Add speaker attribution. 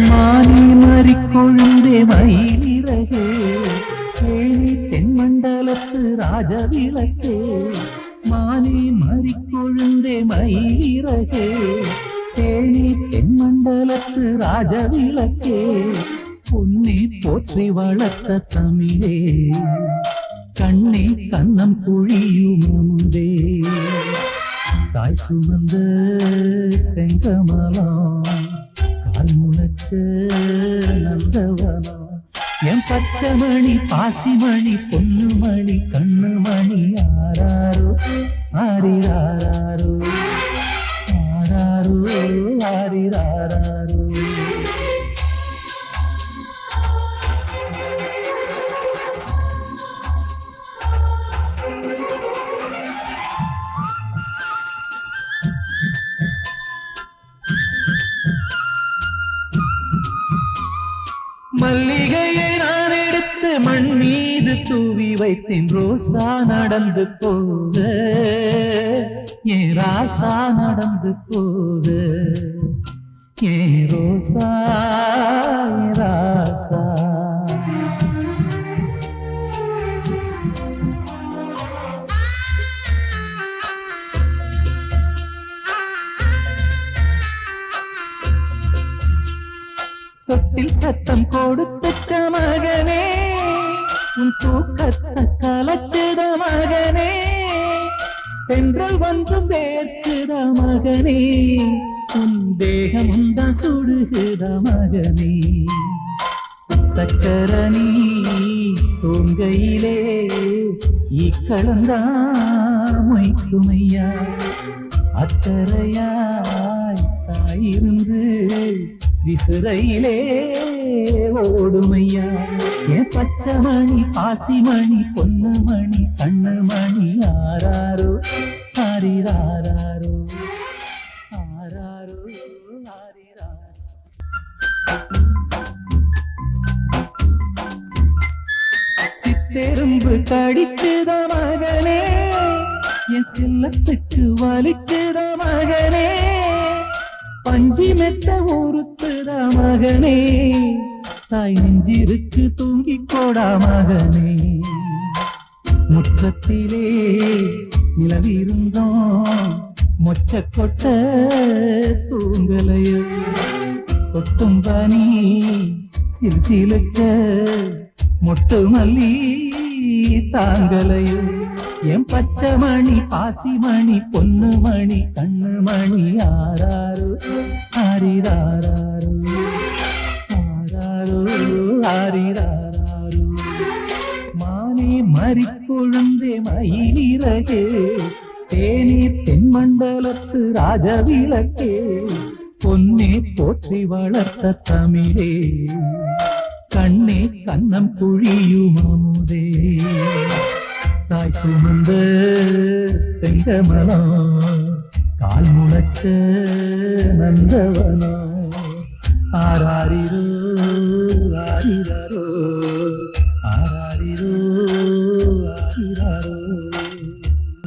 Speaker 1: மானி மறிக்கொழுந்தே மயிலிறகே கேணி தென்மண்டலத்து ராஜவிளக்கே மானி மறிக்கொழுந்தே மயிலிறகே தேனி தென்மண்டலத்து ராஜவிளக்கே பொன்னி போற்றி வளர்த்த தமிழே கண்ணே கண்ணம் குழியும் அமுதே தாய் சுமந்த செங்கமலம் கால் முளைச்ச நந்தவனம் என் பச்சைமணி பாசிமணி பொன்னுமணி கண்ணுமணி ஆராரோ ஆரிராரோ ஆராரோ ஆரிராரோ மல்லிகையை நான் எடுத்து மண் மீது தூவி வைத்தேன் ரோசா நடந்து போக ஏன் ராசா நடந்து போக ஏன் ரோசா ராசா தொட்டில் சத்தம் கொடுத்த மகனே உன் தூக்கத்தை கலச்சுத மகனே தென்றல் வந்து வேர்க்குத மகனே உன் தேகம் உந்த சுடுகுத மகனே சக்கரணி தூங்கையிலே இக்களந்தான் மொய்க்குமையா அக்கறையாய் தாயிருந்து விசுரையிலே ஓடுமையா என் பச்சைமணி பாசிமணி பொன்னுமணி கண்ணுமணி ஆராரோ ஆரிராரோ ஆராரோ ஆரிராரோ சித்தெரும்பு கடிக்குத மகனே என் செல்லத்துக்கு வலிக்குத மகனே பஞ்சி மெத்த ஊருத்துத மகனே தாய் நெஞ்சிருக்கு தூங்கிக் கோடா மகனே முற்றத்திலே நிலவிருந்தோம் மொச்ச கொட்ட தூங்கலையோ கொட்டும் பனி சிலுக்க மொட்டு மல்லி தாங்கலையோ என் பச்சைமணி பாசிமணி பொன்னுமணி கண்ணுமணி ஆராரோ ஆரிராரோ ஆராரோ ஆரிராரோ மானே மறிக்கொழுந்தே மயிலிறகே தேனி தென்மண்டலத்து ராஜவிளக்கே பொன்னே போற்றி வளர்த்த தமிழே கண்ணே கண்ணம் குழியும் அமுதே தாய் சுமந்த செங்கமலம் கால் முளைச்ச நந்தவனம் ஆராரிரோ ஆரிரோ ஆராரிரோ ஆரிரோ